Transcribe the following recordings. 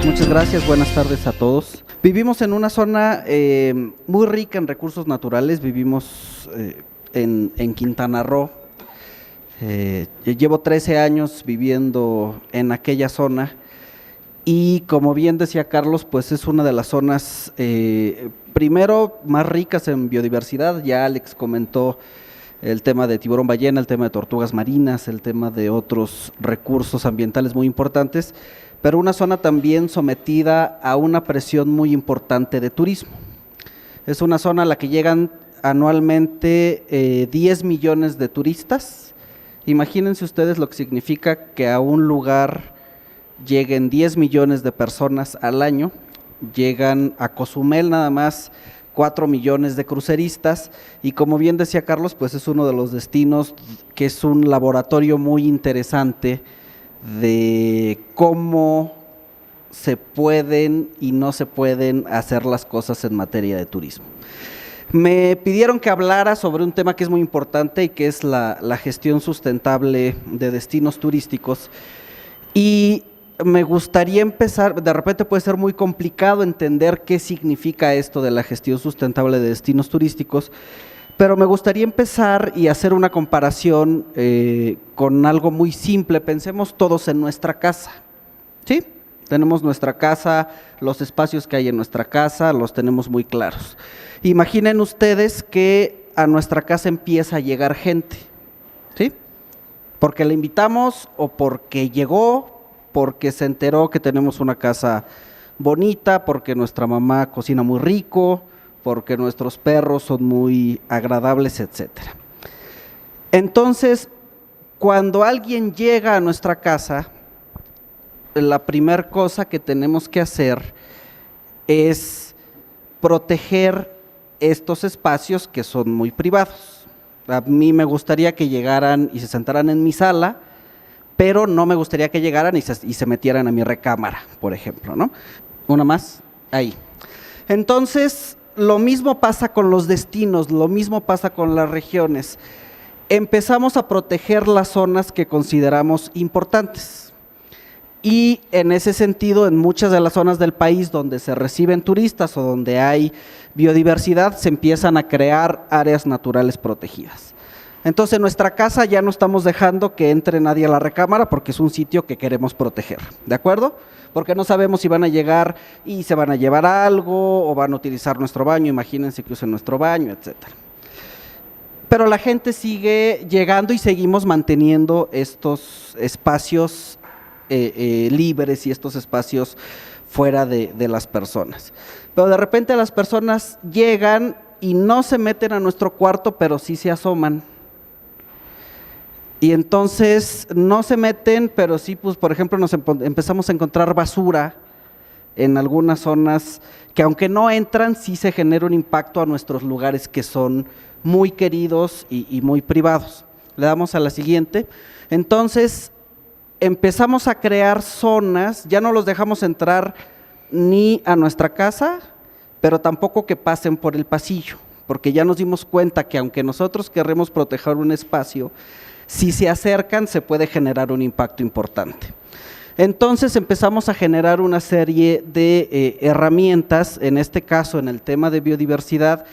Muchas gracias, buenas tardes a todos. Vivimos en una zona muy rica en recursos naturales, vivimos en Quintana Roo. Llevo 13 años viviendo en aquella zona y, como bien decía Carlos, pues es una de las zonas primero más ricas en biodiversidad. Ya Alex comentó el tema de tiburón ballena, el tema de tortugas marinas, el tema de otros recursos ambientales muy importantes, pero una zona también sometida a una presión muy importante de turismo. Es una zona a la que llegan anualmente 10 millones de turistas. Imagínense ustedes lo que significa que a un lugar lleguen 10 millones de personas al año. Llegan a Cozumel nada más 4 millones de cruceristas, y como bien decía Carlos, pues es uno de los destinos que es un laboratorio muy interesante de cómo se pueden y no se pueden hacer las cosas en materia de turismo. Me pidieron que hablara sobre un tema que es muy importante y que es la gestión sustentable de destinos turísticos, y me gustaría empezar. De repente puede ser muy complicado entender qué significa esto de la gestión sustentable de destinos turísticos, pero me gustaría empezar y hacer una comparación con algo muy simple. Pensemos todos en nuestra casa, ¿sí? Tenemos nuestra casa, los espacios que hay en nuestra casa los tenemos muy claros. Imaginen ustedes que a nuestra casa empieza a llegar gente, ¿sí? Porque la invitamos o porque llegó, porque se enteró que tenemos una casa bonita, porque nuestra mamá cocina muy rico, porque nuestros perros son muy agradables, etcétera. Entonces, cuando alguien llega a nuestra casa, la primera cosa que tenemos que hacer es proteger estos espacios que son muy privados. A mí me gustaría que llegaran y se sentaran en mi sala, pero no me gustaría que llegaran y se metieran a mi recámara, por ejemplo, ¿no? Una más, ahí. Entonces, lo mismo pasa con los destinos, lo mismo pasa con las regiones. Empezamos a proteger las zonas que consideramos importantes. Y en ese sentido, en muchas de las zonas del país donde se reciben turistas o donde hay biodiversidad, se empiezan a crear áreas naturales protegidas. Entonces, en nuestra casa ya no estamos dejando que entre nadie a la recámara porque es un sitio que queremos proteger, ¿de acuerdo? Porque no sabemos si van a llegar y se van a llevar algo o van a utilizar nuestro baño. Imagínense que usen nuestro baño, etcétera. Pero la gente sigue llegando y seguimos manteniendo estos espacios libres y estos espacios fuera de las personas. Pero de repente las personas llegan y no se meten a nuestro cuarto, pero sí se asoman. Y entonces no se meten, pero sí, pues, por ejemplo, empezamos a encontrar basura en algunas zonas que, aunque no entran, sí se genera un impacto a nuestros lugares que son muy queridos y muy privados. Le damos a la siguiente. Entonces, empezamos a crear zonas, ya no los dejamos entrar ni a nuestra casa, pero tampoco que pasen por el pasillo, porque ya nos dimos cuenta que aunque nosotros queremos proteger un espacio, si se acercan se puede generar un impacto importante. Entonces empezamos a generar una serie de herramientas. En este caso, en el tema de biodiversidad,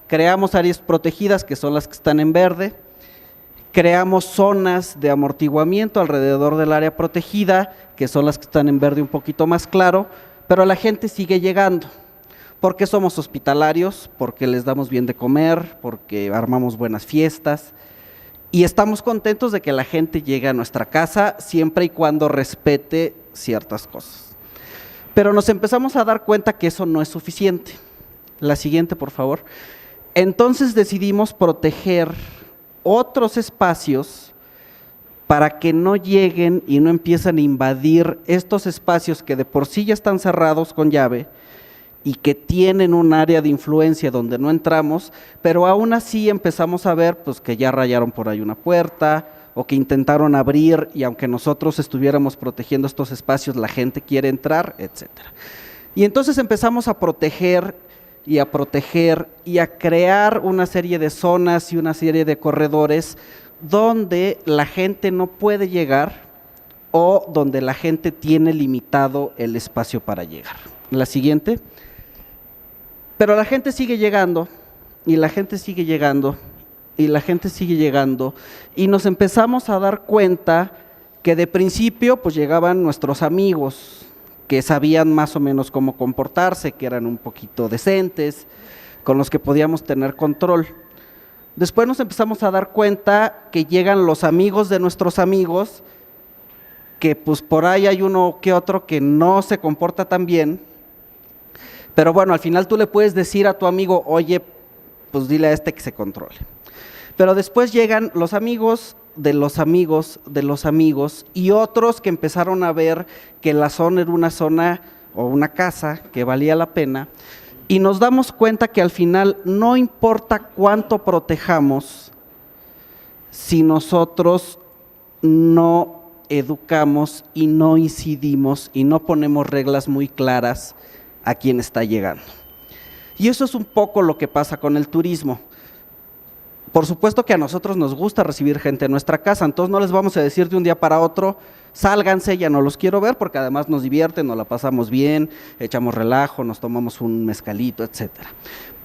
creamos áreas protegidas, que son las que están en verde. Creamos zonas de amortiguamiento alrededor del área protegida, que son las que están en verde un poquito más claro, pero la gente sigue llegando, porque somos hospitalarios, porque les damos bien de comer, porque armamos buenas fiestas, y estamos contentos de que la gente llegue a nuestra casa siempre y cuando respete ciertas cosas. Pero nos empezamos a dar cuenta que eso no es suficiente. La siguiente, por favor. Entonces decidimos proteger otros espacios para que no lleguen y no empiezan a invadir estos espacios que de por sí ya están cerrados con llave y que tienen un área de influencia donde no entramos, pero aún así empezamos a ver pues que ya rayaron por ahí una puerta o que intentaron abrir, y aunque nosotros estuviéramos protegiendo estos espacios, la gente quiere entrar, etcétera. Y entonces empezamos a proteger y a proteger y a crear una serie de zonas y una serie de corredores donde la gente no puede llegar, o donde la gente tiene limitado el espacio para llegar. La siguiente. Pero la gente sigue llegando, y la gente sigue llegando, y la gente sigue llegando, y nos empezamos a dar cuenta que de principio pues llegaban nuestros amigos, que sabían más o menos cómo comportarse, que eran un poquito decentes, con los que podíamos tener control. Después nos empezamos a dar cuenta que llegan los amigos de nuestros amigos, que pues por ahí hay uno que otro que no se comporta tan bien, pero bueno, al final tú le puedes decir a tu amigo, oye, pues dile a este que se controle. Pero después llegan los amigos de los amigos de los amigos y otros que empezaron a ver que la zona era una zona o una casa que valía la pena, y nos damos cuenta que al final no importa cuánto protejamos si nosotros no educamos y no incidimos y no ponemos reglas muy claras a quien está llegando. Y eso es un poco lo que pasa con el turismo. Por supuesto que a nosotros nos gusta recibir gente en nuestra casa, entonces no les vamos a decir de un día para otro, sálganse, ya no los quiero ver, porque además nos divierten, nos la pasamos bien, echamos relajo, nos tomamos un mezcalito, etcétera.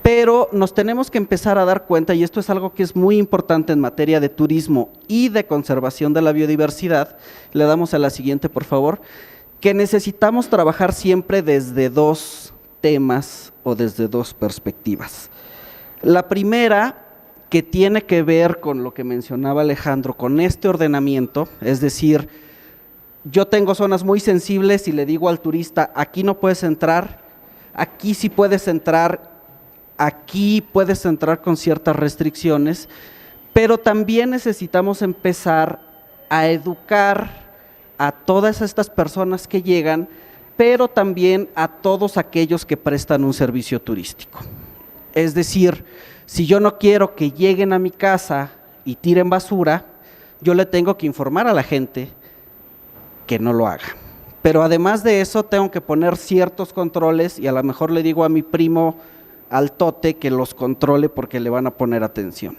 Pero nos tenemos que empezar a dar cuenta, y esto es algo que es muy importante en materia de turismo y de conservación de la biodiversidad, le damos a la siguiente, por favor, que necesitamos trabajar siempre desde dos temas o desde dos perspectivas. La primera, que tiene que ver con lo que mencionaba Alejandro, con este ordenamiento, es decir, yo tengo zonas muy sensibles y le digo al turista, aquí no puedes entrar, aquí sí puedes entrar, aquí puedes entrar con ciertas restricciones, pero también necesitamos empezar a educar a todas estas personas que llegan, pero también a todos aquellos que prestan un servicio turístico. Es decir, si yo no quiero que lleguen a mi casa y tiren basura, yo le tengo que informar a la gente que no lo haga. Pero además de eso, tengo que poner ciertos controles y a lo mejor le digo a mi primo Altote que los controle porque le van a poner atención.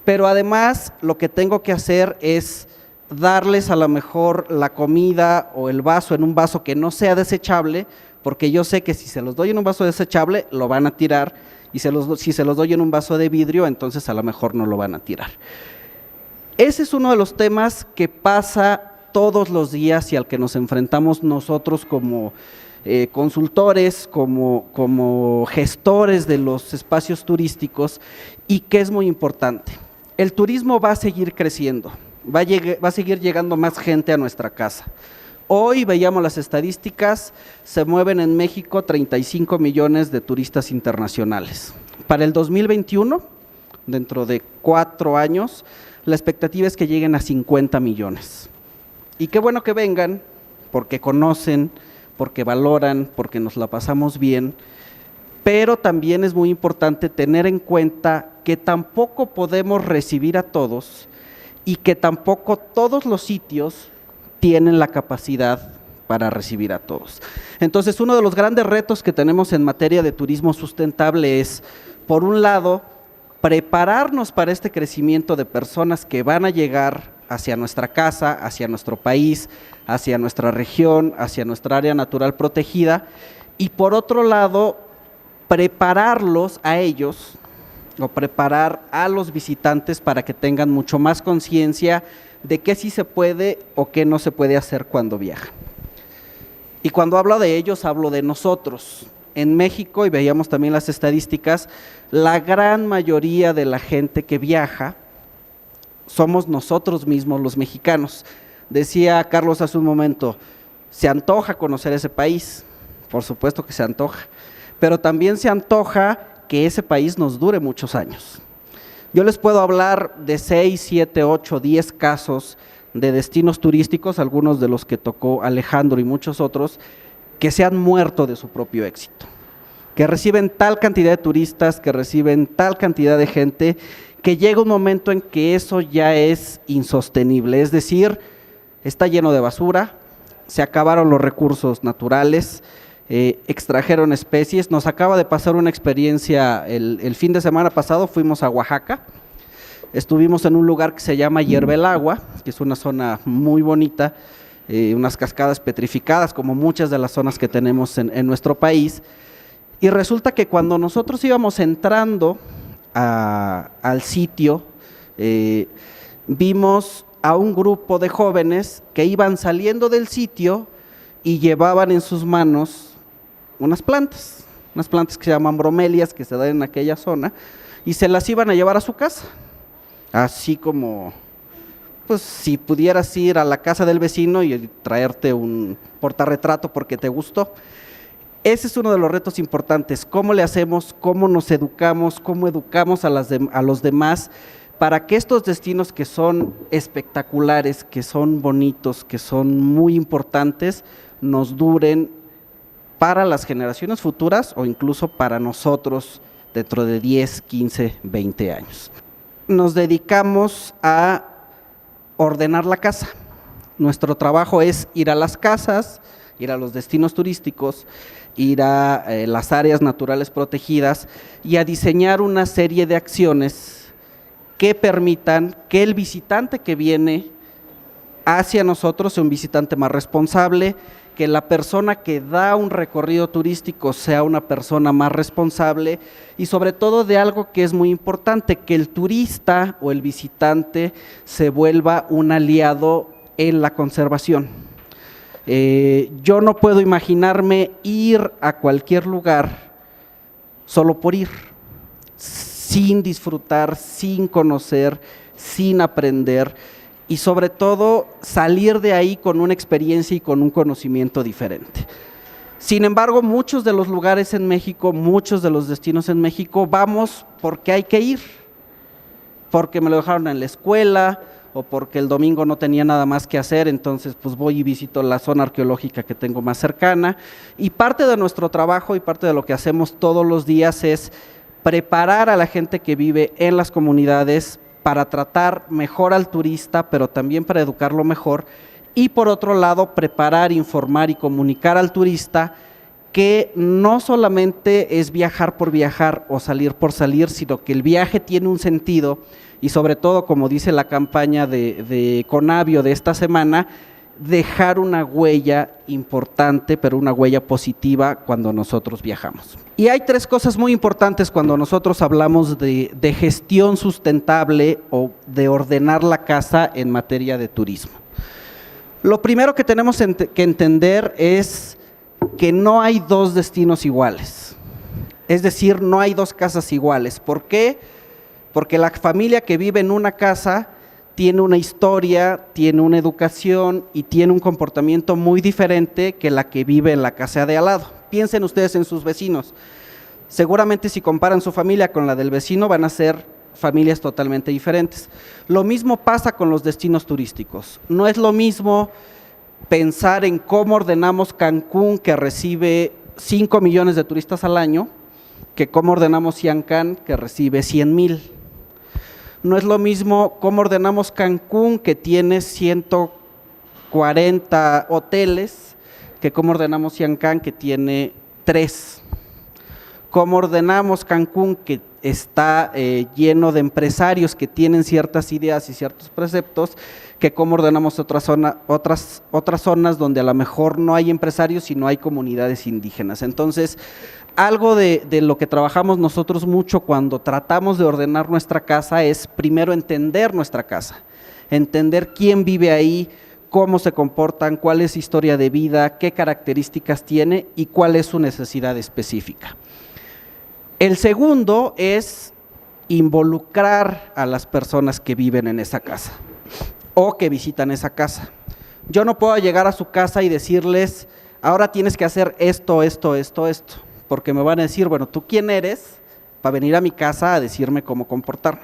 Pero además, lo que tengo que hacer es darles a lo mejor la comida o el vaso en un vaso que no sea desechable, porque yo sé que si se los doy en un vaso desechable, lo van a tirar, y si se los doy en un vaso de vidrio, entonces a lo mejor no lo van a tirar. Ese es uno de los temas que pasa todos los días y al que nos enfrentamos nosotros como consultores, como gestores de los espacios turísticos, y que es muy importante. El turismo va a seguir creciendo, va a seguir llegando más gente a nuestra casa. Hoy veíamos las estadísticas, se mueven en México 35 millones de turistas internacionales. Para el 2021, dentro de 4 años, la expectativa es que lleguen a 50 millones. Y qué bueno que vengan, porque conocen, porque valoran, porque nos la pasamos bien, pero también es muy importante tener en cuenta que tampoco podemos recibir a todos y que tampoco todos los sitios tienen la capacidad para recibir a todos. Entonces, uno de los grandes retos que tenemos en materia de turismo sustentable es, por un lado, prepararnos para este crecimiento de personas que van a llegar hacia nuestra casa, hacia nuestro país, hacia nuestra región, hacia nuestra área natural protegida, y por otro lado, prepararlos a ellos, o preparar a los visitantes para que tengan mucho más conciencia de qué sí se puede o qué no se puede hacer cuando viajan. Y cuando hablo de ellos, hablo de nosotros. En México, y veíamos también las estadísticas, la gran mayoría de la gente que viaja somos nosotros mismos los mexicanos. Decía Carlos hace un momento, se antoja conocer ese país, por supuesto que se antoja, pero también se antoja que ese país nos dure muchos años. Yo les puedo hablar de 6, 7, 8, 10 casos de destinos turísticos, algunos de los que tocó Alejandro y muchos otros, que se han muerto de su propio éxito, que reciben tal cantidad de turistas, que reciben tal cantidad de gente, que llega un momento en que eso ya es insostenible, es decir, está lleno de basura, se acabaron los recursos naturales, extrajeron especies. Nos acaba de pasar una experiencia, el fin de semana pasado fuimos a Oaxaca, estuvimos en un lugar que se llama Hierve el Agua, que es una zona muy bonita, unas cascadas petrificadas, como muchas de las zonas que tenemos en nuestro país. Y resulta que cuando nosotros íbamos entrando al sitio, vimos a un grupo de jóvenes que iban saliendo del sitio y llevaban en sus manos unas plantas que se llaman bromelias, que se dan en aquella zona, y se las iban a llevar a su casa, así como, pues si pudieras ir a la casa del vecino y traerte un portarretrato porque te gustó. Ese es uno de los retos importantes, cómo le hacemos, cómo nos educamos, cómo educamos a los demás, para que estos destinos que son espectaculares, que son bonitos, que son muy importantes, nos duren para las generaciones futuras o incluso para nosotros dentro de 10, 15, 20 años. Nos dedicamos a ordenar la casa. Nuestro trabajo es ir a las casas, ir a los destinos turísticos, ir a las áreas naturales protegidas y a diseñar una serie de acciones que permitan que el visitante que viene hacia nosotros sea un visitante más responsable, que la persona que da un recorrido turístico sea una persona más responsable y sobre todo de algo que es muy importante, que el turista o el visitante se vuelva un aliado en la conservación. Yo no puedo imaginarme ir a cualquier lugar solo por ir, sin disfrutar, sin conocer, sin aprender y sobre todo salir de ahí con una experiencia y con un conocimiento diferente. Sin embargo, muchos de los lugares en México, muchos de los destinos en México, vamos porque hay que ir, porque me lo dejaron en la escuela o porque el domingo no tenía nada más que hacer, entonces pues voy y visito la zona arqueológica que tengo más cercana. Y parte de nuestro trabajo y parte de lo que hacemos todos los días es preparar a la gente que vive en las comunidades para tratar mejor al turista, pero también para educarlo mejor, y por otro lado, preparar, informar y comunicar al turista que no solamente es viajar por viajar o salir por salir, sino que el viaje tiene un sentido y sobre todo, como dice la campaña de Conavio de esta semana, dejar una huella importante, pero una huella positiva cuando nosotros viajamos. Y hay tres cosas muy importantes cuando nosotros hablamos de gestión sustentable o de ordenar la casa en materia de turismo. Lo primero que tenemos que entender es que no hay dos destinos iguales, es decir, no hay dos casas iguales. ¿Por qué? Porque la familia que vive en una casa tiene una historia, tiene una educación y tiene un comportamiento muy diferente que la que vive en la casa de al lado. Piensen ustedes en sus vecinos. Seguramente si comparan su familia con la del vecino van a ser familias totalmente diferentes. Lo mismo pasa con los destinos turísticos. No es lo mismo pensar en cómo ordenamos Cancún, que recibe 5 millones de turistas al año, que cómo ordenamos Siancán, que recibe 100,000. No es lo mismo cómo ordenamos Cancún, que tiene 140 hoteles, que cómo ordenamos Siancán, que tiene 3. Cómo ordenamos Cancún, que está lleno de empresarios que tienen ciertas ideas y ciertos preceptos, que cómo ordenamos otras zonas donde a lo mejor no hay empresarios, sino hay comunidades indígenas. Entonces, algo de lo que trabajamos nosotros mucho cuando tratamos de ordenar nuestra casa es primero entender nuestra casa, entender quién vive ahí, cómo se comportan, cuál es su historia de vida, qué características tiene y cuál es su necesidad específica. El segundo es involucrar a las personas que viven en esa casa o que visitan esa casa. Yo no puedo llegar a su casa y decirles, ahora tienes que hacer esto, porque me van a decir, bueno, ¿tú quién eres para venir a mi casa a decirme cómo comportarme?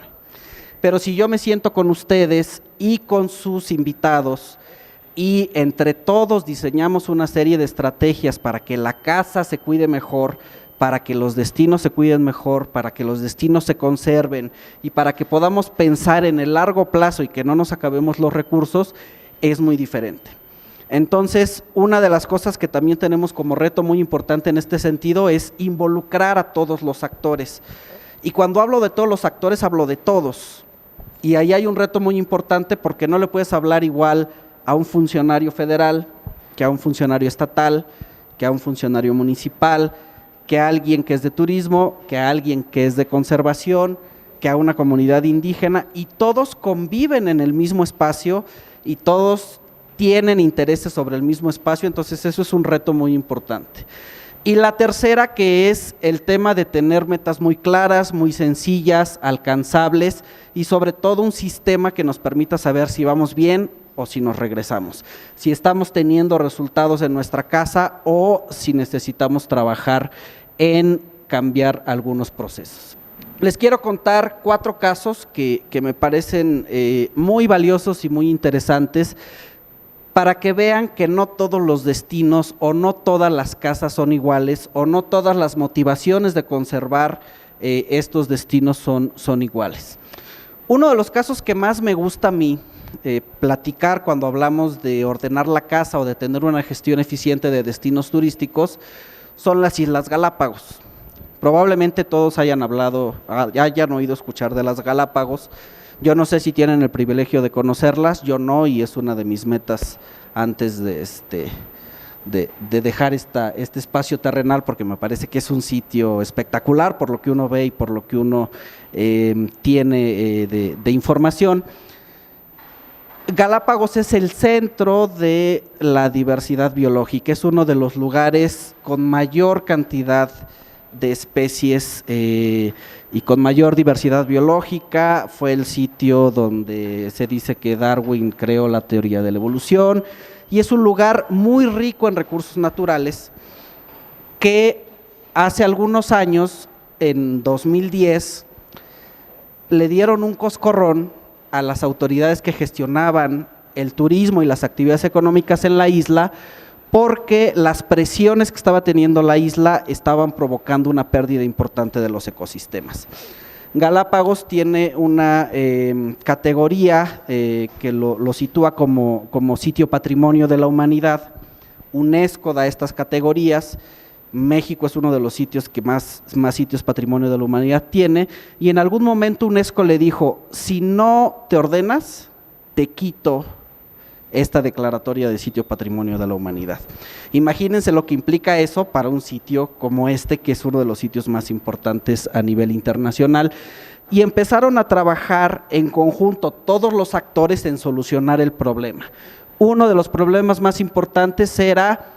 Pero si yo me siento con ustedes y con sus invitados y entre todos diseñamos una serie de estrategias para que la casa se cuide mejor, para que los destinos se cuiden mejor, para que los destinos se conserven y para que podamos pensar en el largo plazo y que no nos acabemos los recursos, es muy diferente. Entonces, una de las cosas que también tenemos como reto muy importante en este sentido es involucrar a todos los actores. Y cuando hablo de todos los actores, hablo de todos. Y ahí hay un reto muy importante porque no le puedes hablar igual a un funcionario federal, que a un funcionario estatal, que a un funcionario municipal, que a alguien que es de turismo, que a alguien que es de conservación, que a una comunidad indígena, y todos conviven en el mismo espacio y todos tienen intereses sobre el mismo espacio, entonces eso es un reto muy importante. Y la tercera, que es el tema de tener metas muy claras, muy sencillas, alcanzables y sobre todo un sistema que nos permita saber si vamos bien o si nos regresamos, si estamos teniendo resultados en nuestra casa o si necesitamos trabajar en cambiar algunos procesos. Les quiero contar 4 casos que me parecen muy valiosos y muy interesantes para que vean que no todos los destinos o no todas las casas son iguales o no todas las motivaciones de conservar estos destinos son iguales. Uno de los casos que más me gusta a mí platicar cuando hablamos de ordenar la casa o de tener una gestión eficiente de destinos turísticos son las Islas Galápagos. Probablemente todos hayan oído escuchar de las Galápagos. Yo no sé si tienen el privilegio de conocerlas, yo no, y es una de mis metas antes de dejar este espacio terrenal, porque me parece que es un sitio espectacular por lo que uno ve y por lo que uno tiene de información. Galápagos es el centro de la diversidad biológica, es uno de los lugares con mayor cantidad de especies y con mayor diversidad biológica. Fue el sitio donde se dice que Darwin creó la teoría de la evolución y es un lugar muy rico en recursos naturales que hace algunos años, en 2010, le dieron un coscorrón a las autoridades que gestionaban el turismo y las actividades económicas en la isla, porque las presiones que estaba teniendo la isla estaban provocando una pérdida importante de los ecosistemas. Galápagos tiene una categoría que lo sitúa como sitio patrimonio de la humanidad. UNESCO da estas categorías. México es uno de los sitios que más sitios patrimonio de la humanidad tiene, y en algún momento UNESCO le dijo: si no te ordenas, te quito esta declaratoria de sitio patrimonio de la humanidad. Imagínense lo que implica eso para un sitio como este, que es uno de los sitios más importantes a nivel internacional, y empezaron a trabajar en conjunto todos los actores en solucionar el problema. Uno de los problemas más importantes era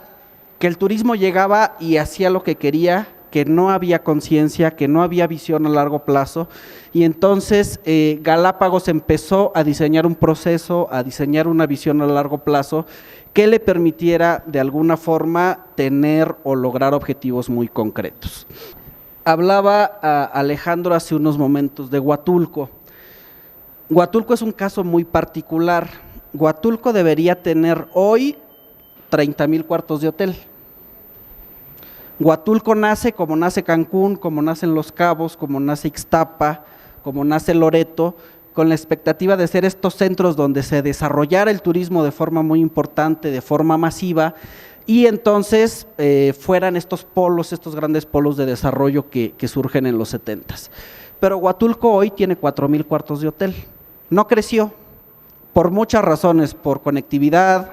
que el turismo llegaba y hacía lo que quería, que no había conciencia, que no había visión a largo plazo, y entonces Galápagos empezó a diseñar un proceso, a diseñar una visión a largo plazo que le permitiera de alguna forma tener o lograr objetivos muy concretos. Hablaba Alejandro hace unos momentos de Huatulco. Huatulco es un caso muy particular. Huatulco debería tener hoy 30,000 cuartos de hotel. Huatulco nace como nace Cancún, como nacen Los Cabos, como nace Ixtapa, como nace Loreto, con la expectativa de ser estos centros donde se desarrollara el turismo de forma muy importante, de forma masiva, y entonces fueran estos polos, estos grandes polos de desarrollo que surgen en los 70s. Pero Huatulco hoy tiene 4,000 cuartos de hotel. No creció, por muchas razones, por conectividad,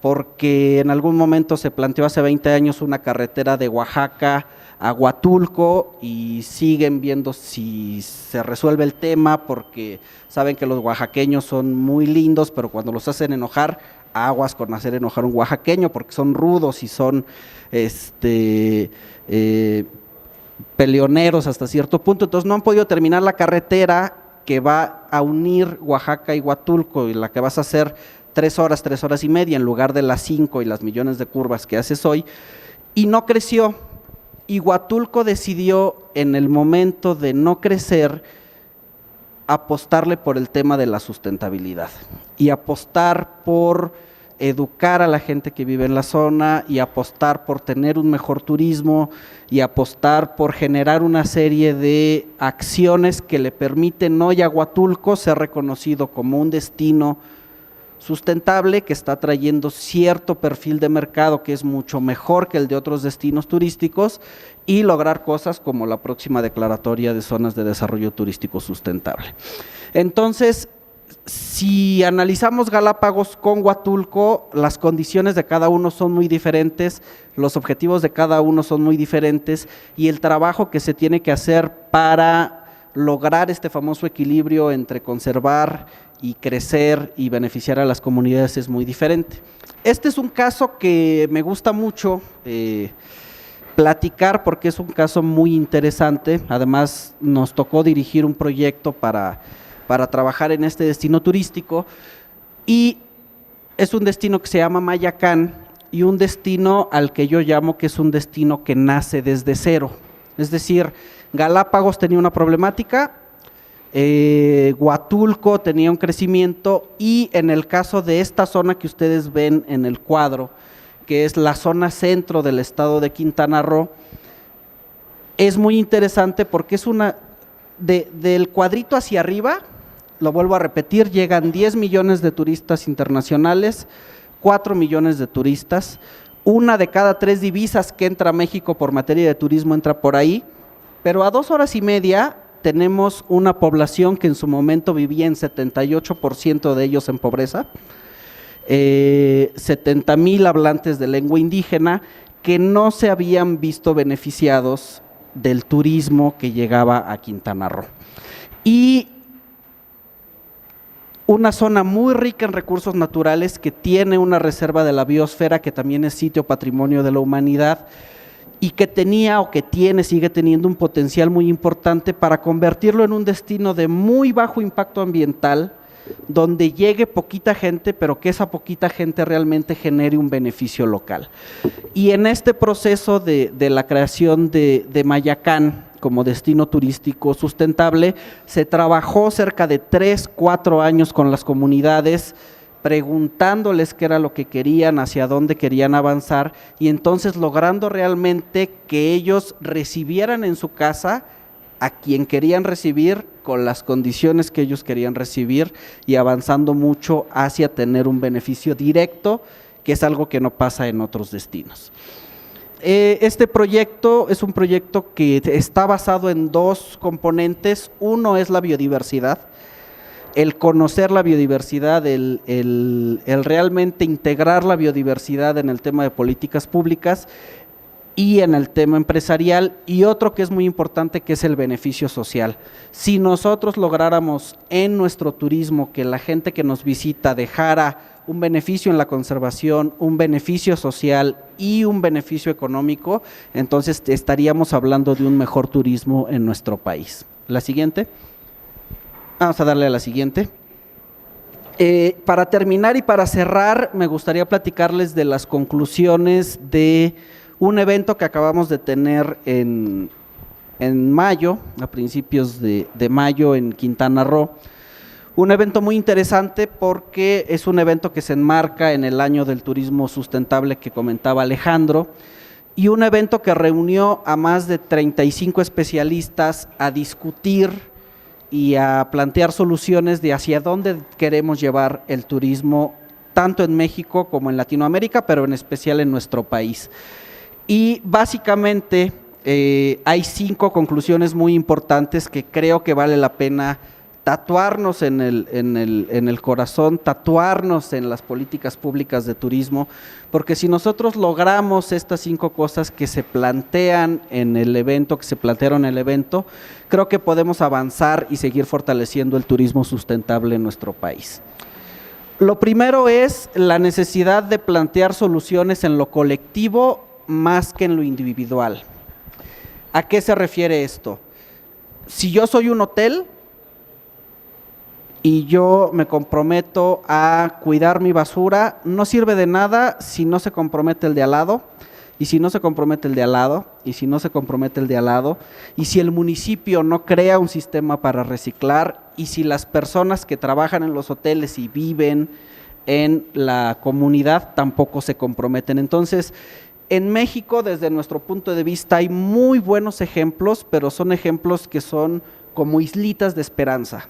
porque en algún momento se planteó hace 20 años una carretera de Oaxaca a Huatulco y siguen viendo si se resuelve el tema, porque saben que los oaxaqueños son muy lindos, pero cuando los hacen enojar, aguas con hacer enojar a un oaxaqueño, porque son rudos y son peleoneros hasta cierto punto. Entonces no han podido terminar la carretera que va a unir Oaxaca y Huatulco, y la que vas a hacer 3 horas y media en lugar de las 5 y las millones de curvas que haces hoy, y no creció. Y Huatulco decidió, en el momento de no crecer, apostarle por el tema de la sustentabilidad y apostar por educar a la gente que vive en la zona, y apostar por tener un mejor turismo, y apostar por generar una serie de acciones que le permiten hoy a Huatulco ser reconocido como un destino sustentable, que está trayendo cierto perfil de mercado que es mucho mejor que el de otros destinos turísticos, y lograr cosas como la próxima declaratoria de zonas de desarrollo turístico sustentable. Entonces, Si analizamos Galápagos con Huatulco, las condiciones de cada uno son muy diferentes, los objetivos de cada uno son muy diferentes y el trabajo que se tiene que hacer para lograr este famoso equilibrio entre conservar y crecer y beneficiar a las comunidades es muy diferente. Este es un caso que me gusta mucho platicar porque es un caso muy interesante. Además, nos tocó dirigir un proyecto para trabajar en este destino turístico y es un destino que se llama Mayacán y un destino al que yo llamo que es un destino que nace desde cero. Es decir, Galápagos tenía una problemática, Huatulco tenía un crecimiento y en el caso de esta zona que ustedes ven en el cuadro, que es la zona centro del estado de Quintana Roo, es muy interesante porque es una, del cuadrito hacia arriba, lo vuelvo a repetir, llegan 10 millones de turistas internacionales, 4 millones de turistas, una de cada 3 divisas que entra a México por materia de turismo entra por ahí, pero a 2 horas y media tenemos una población que en su momento vivía en 78% de ellos en pobreza, 70,000 hablantes de lengua indígena que no se habían visto beneficiados del turismo que llegaba a Quintana Roo. Y una zona muy rica en recursos naturales que tiene una reserva de la biosfera que también es sitio patrimonio de la humanidad y que tenía o que tiene, sigue teniendo un potencial muy importante para convertirlo en un destino de muy bajo impacto ambiental, donde llegue poquita gente, pero que esa poquita gente realmente genere un beneficio local. Y en este proceso de la creación de Mayacán como destino turístico sustentable, se trabajó cerca de 3-4 años con las comunidades, preguntándoles qué era lo que querían, hacia dónde querían avanzar, y entonces logrando realmente que ellos recibieran en su casa a quien querían recibir con las condiciones que ellos querían recibir y avanzando mucho hacia tener un beneficio directo, que es algo que no pasa en otros destinos. Este proyecto es un proyecto que está basado en 2 componentes. Uno es la biodiversidad, el conocer la biodiversidad, el realmente integrar la biodiversidad en el tema de políticas públicas y en el tema empresarial, y otro que es muy importante, que es el beneficio social. Si nosotros lográramos en nuestro turismo que la gente que nos visita dejara un beneficio en la conservación, un beneficio social y un beneficio económico, entonces estaríamos hablando de un mejor turismo en nuestro país. La siguiente. Vamos a darle a la siguiente. Para terminar y para cerrar, me gustaría platicarles de las conclusiones de un evento que acabamos de tener en mayo, a principios de mayo en Quintana Roo. Un evento muy interesante porque es un evento que se enmarca en el año del turismo sustentable que comentaba Alejandro, y un evento que reunió a más de 35 especialistas a discutir y a plantear soluciones de hacia dónde queremos llevar el turismo, tanto en México como en Latinoamérica, pero en especial en nuestro país. Y básicamente hay 5 conclusiones muy importantes que creo que vale la pena tatuarnos en el corazón, tatuarnos en las políticas públicas de turismo, porque si nosotros logramos estas 5 cosas que se plantean en el evento, creo que podemos avanzar y seguir fortaleciendo el turismo sustentable en nuestro país. Lo primero es la necesidad de plantear soluciones en lo colectivo más que en lo individual. ¿A qué se refiere esto? Si yo soy un hotel y yo me comprometo a cuidar mi basura, no sirve de nada si no se compromete el de al lado, y si no se compromete el de al lado, y si no se compromete el de al lado, y si el municipio no crea un sistema para reciclar, y si las personas que trabajan en los hoteles y viven en la comunidad tampoco se comprometen. Entonces, en México, desde nuestro punto de vista, hay muy buenos ejemplos, pero son ejemplos que son como islitas de esperanza.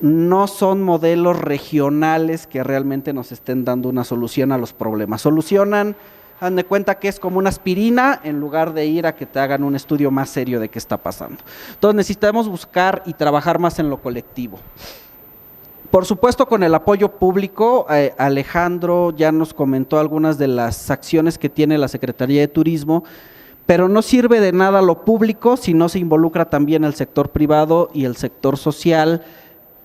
No son modelos regionales que realmente nos estén dando una solución a los problemas. Solucionan, dan de cuenta que es como una aspirina en lugar de ir a que te hagan un estudio más serio de qué está pasando. Entonces necesitamos buscar y trabajar más en lo colectivo. Por supuesto, con el apoyo público, Alejandro ya nos comentó algunas de las acciones que tiene la Secretaría de Turismo, pero no sirve de nada lo público si no se involucra también el sector privado y el sector social,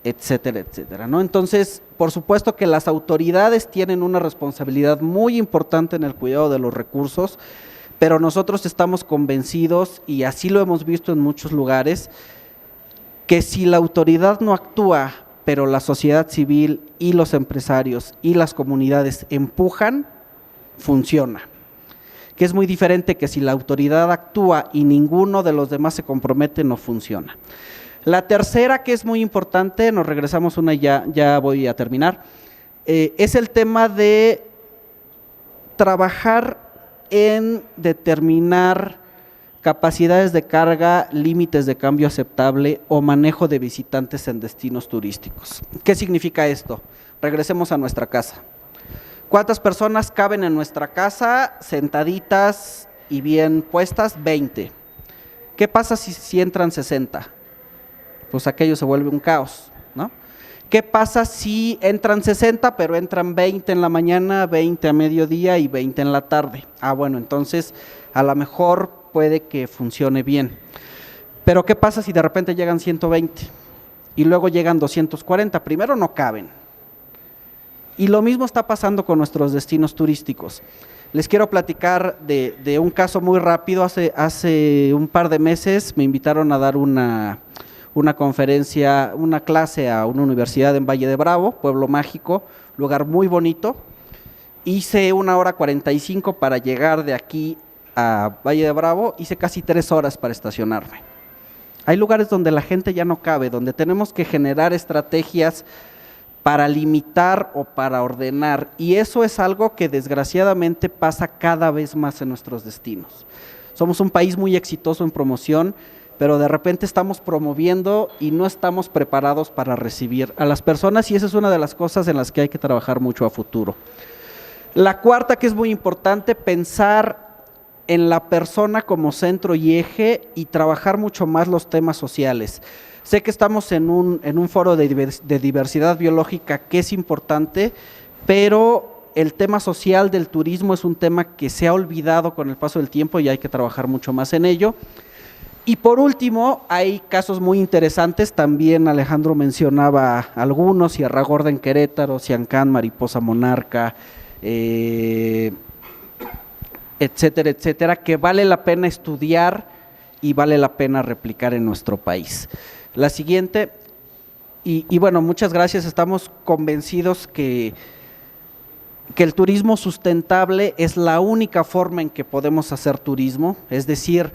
etcétera, etcétera, ¿no? Entonces, por supuesto que las autoridades tienen una responsabilidad muy importante en el cuidado de los recursos, pero nosotros estamos convencidos, y así lo hemos visto en muchos lugares, que si la autoridad no actúa, pero la sociedad civil y los empresarios y las comunidades empujan, funciona. Que es muy diferente que si la autoridad actúa y ninguno de los demás se compromete, no funciona. La tercera, que es muy importante, nos regresamos una y ya voy a terminar, es el tema de trabajar en determinar capacidades de carga, límites de cambio aceptable o manejo de visitantes en destinos turísticos. ¿Qué significa esto? Regresemos a nuestra casa. ¿Cuántas personas caben en nuestra casa sentaditas y bien puestas? 20. ¿Qué pasa si entran 60? Pues aquello se vuelve un caos, ¿no? ¿Qué pasa si entran 60 pero entran 20 en la mañana, 20 a mediodía y 20 en la tarde? Bueno, entonces a lo mejor puede que funcione bien. Pero ¿qué pasa si de repente llegan 120 y luego llegan 240? Primero no caben. Y lo mismo está pasando con nuestros destinos turísticos. Les quiero platicar de un caso muy rápido. Hace un par de meses me invitaron a dar una conferencia, una clase a una universidad en Valle de Bravo, pueblo mágico, lugar muy bonito. Hice 1:45 para llegar de aquí a Valle de Bravo, hice casi 3 horas para estacionarme. Hay lugares donde la gente ya no cabe, donde tenemos que generar estrategias para limitar o para ordenar, y eso es algo que desgraciadamente pasa cada vez más en nuestros destinos. Somos un país muy exitoso en promoción, pero de repente estamos promoviendo y no estamos preparados para recibir a las personas, y esa es una de las cosas en las que hay que trabajar mucho a futuro. La cuarta, que es muy importante, pensar en la persona como centro y eje y trabajar mucho más los temas sociales. Sé que estamos en un foro de diversidad biológica que es importante, pero el tema social del turismo es un tema que se ha olvidado con el paso del tiempo y hay que trabajar mucho más en ello. Y por último, hay casos muy interesantes, también Alejandro mencionaba algunos, Sierra Gorda en Querétaro, Siancán, Mariposa Monarca, etcétera, etcétera, que vale la pena estudiar y vale la pena replicar en nuestro país. La siguiente, y bueno, muchas gracias, estamos convencidos que el turismo sustentable es la única forma en que podemos hacer turismo, es decir,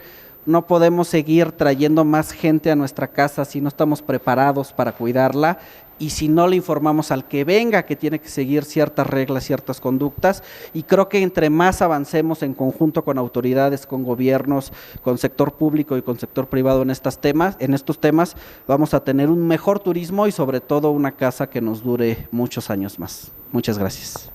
no podemos seguir trayendo más gente a nuestra casa si no estamos preparados para cuidarla y si no le informamos al que venga que tiene que seguir ciertas reglas, ciertas conductas, y creo que entre más avancemos en conjunto con autoridades, con gobiernos, con sector público y con sector privado en estos temas, vamos a tener un mejor turismo y sobre todo una casa que nos dure muchos años más. Muchas gracias.